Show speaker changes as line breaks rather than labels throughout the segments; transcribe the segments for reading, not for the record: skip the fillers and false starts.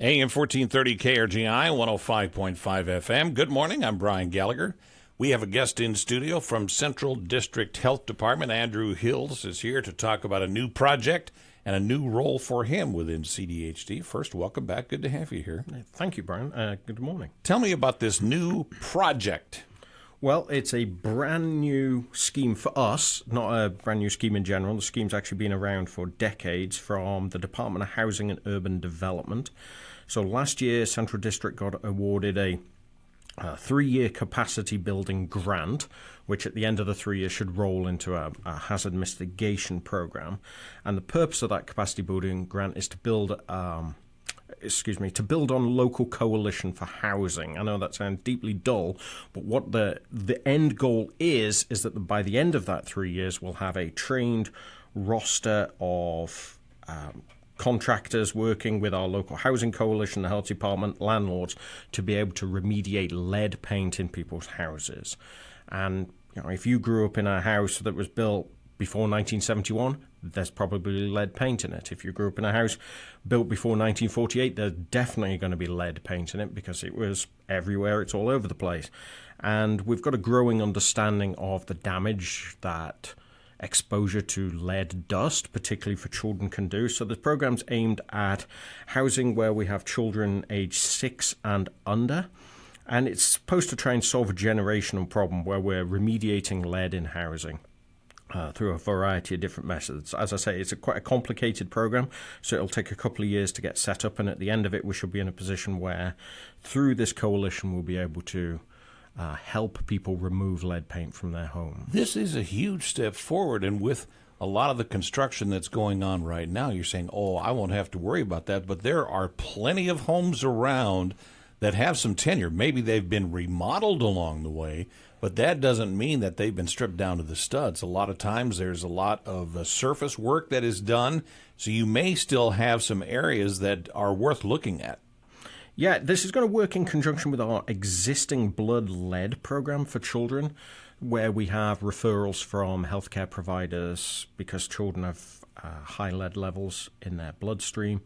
AM 1430 KRGI 105.5 FM. Good morning. I'm Brian Gallagher. We have a guest in studio from Central District Health Department. Andrew Hills is here to talk about a new project and a new role for him within CDHD. First, welcome back. Good to have you here.
Thank you, Brian. Good morning.
Tell me about this new project.
Well, it's a brand new scheme for us, not a brand new scheme in general. The scheme's actually been around for decades from the Department of Housing and Urban Development. So last year, Central District got awarded a 3-year capacity building grant, which at the end of the 3 years should roll into a hazard mitigation program. And the purpose of that capacity building grant is to build on local coalition for housing. I know that sounds deeply dull, but what the end goal is that by the end of that 3 years, we'll have a trained roster of contractors working with our local housing coalition, the health department, landlords, to be able to remediate lead paint in people's houses. And if you grew up in a house that was built before 1971, there's probably lead paint in it. If you grew up in a house built before 1948, there's definitely going to be lead paint in it because it was everywhere. It's all over the place. And we've got a growing understanding of the damage that exposure to lead dust, particularly for children, can do. So the program's aimed at housing where we have children aged 6 and under. And it's supposed to try and solve a generational problem where we're remediating lead in housing through a variety of different methods. As I say, it's quite a complicated program, so it'll take a couple of years to get set up. And at the end of it, we should be in a position where through this coalition, we'll be able to help people remove lead paint from their home.
This is a huge step forward, and with a lot of the construction that's going on right now, you're saying, I won't have to worry about that, but there are plenty of homes around that have some tenure. Maybe they've been remodeled along the way, but that doesn't mean that they've been stripped down to the studs. A lot of times there's a lot of surface work that is done, so you may still have some areas that are worth looking at.
Yeah, this is going to work in conjunction with our existing blood lead program for children, where we have referrals from healthcare providers because children have high lead levels in their bloodstream.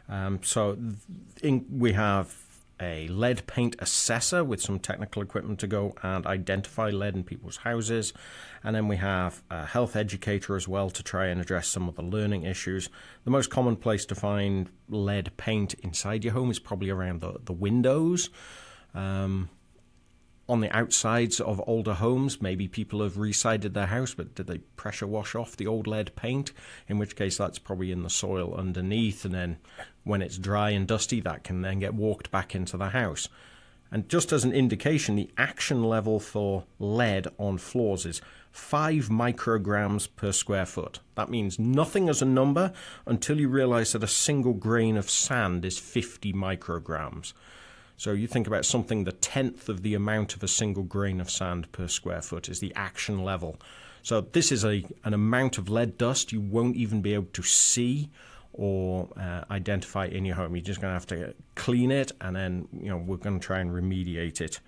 We have a lead paint assessor with some technical equipment to go and identify lead in people's houses. And then we have a health educator as well to try and address some of the learning issues. The most common place to find lead paint inside your home is probably around the windows. On the outsides of older homes, maybe people have resided their house, but did they pressure wash off the old lead paint? In which case that's probably in the soil underneath, and then when it's dry and dusty, that can then get walked back into the house. And just as an indication, the action level for lead on floors is 5 micrograms per square foot. That means nothing as a number until you realize that a single grain of sand is 50 micrograms. So you think about something, the 10th of the amount of a single grain of sand per square foot is the action level. So this is an amount of lead dust you won't even be able to see or identify in your home. You're just going to have to clean it, and then we're going to try and remediate it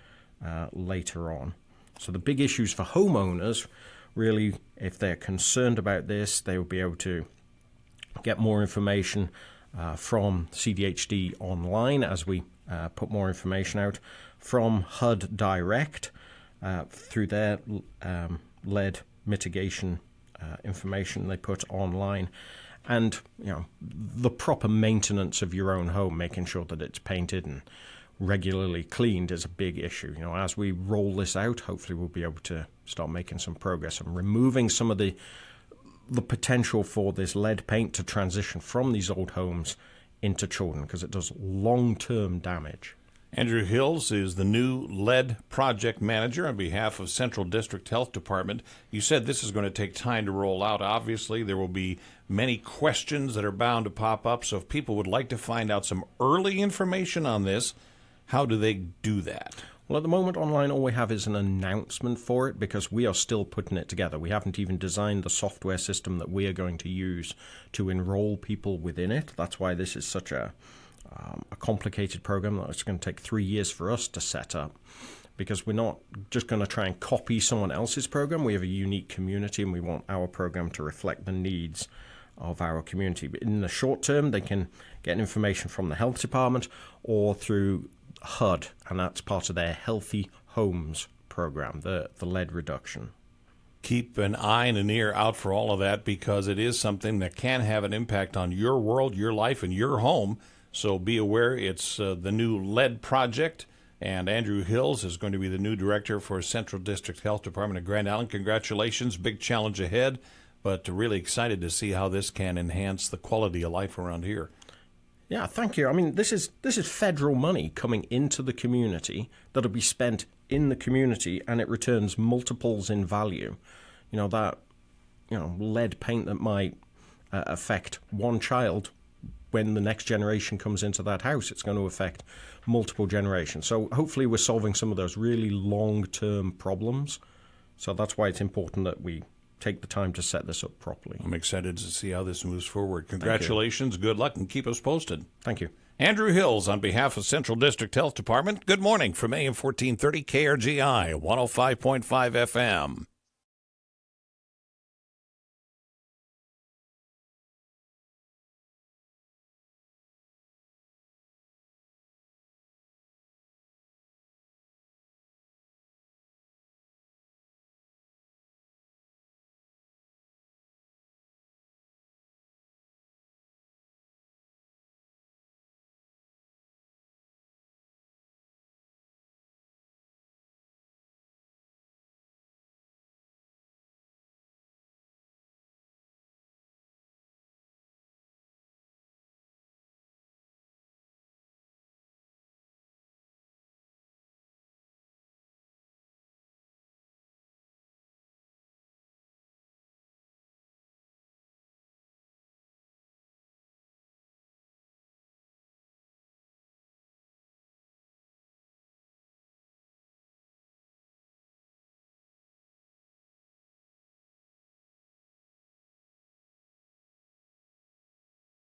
later on. So the big issues for homeowners, really, if they're concerned about this, they will be able to get more information from CDHD online as we put more information out, from HUD Direct through their lead mitigation information they put online. And the proper maintenance of your own home, making sure that it's painted and regularly cleaned, is a big issue. As we roll this out, hopefully we'll be able to start making some progress and removing some of the potential for this lead paint to transition from these old homes into children, because it does long-term damage.
Andrew Hills is the new lead project manager on behalf of Central District Health Department. You said this is going to take time to roll out. Obviously, there will be many questions that are bound to pop up. So if people would like to find out some early information on this, how do they do that?
Well, at the moment, online, all we have is an announcement for it because we are still putting it together. We haven't even designed the software system that we are going to use to enroll people within it. That's why this is such a complicated program that it's going to take 3 years for us to set up, because we're not just going to try and copy someone else's program. We have a unique community, and we want our program to reflect the needs of our community. But in the short term, they can get information from the health department or through HUD, and that's part of their Healthy Homes program, the lead reduction.
Keep an eye and an ear out for all of that, because it is something that can have an impact on your world, your life, and your home. So be aware. It's the new lead project, and Andrew Hills is going to be the new director for Central District Health Department of Grand Island. Congratulations. Big challenge ahead, but really excited to see how this can enhance the quality of life around here.
Yeah, thank you. I mean, this is federal money coming into the community that'll be spent in the community, and it returns multiples in value. Lead paint that might affect one child, when the next generation comes into that house, it's going to affect multiple generations. So hopefully we're solving some of those really long-term problems. So that's why it's important that we take the time to set this up properly.
I'm excited to see how this moves forward. Congratulations, good luck, and keep us posted.
Thank you.
Andrew Hills, on behalf of Central District Health Department, good morning from AM 1430 KRGI, 105.5 FM.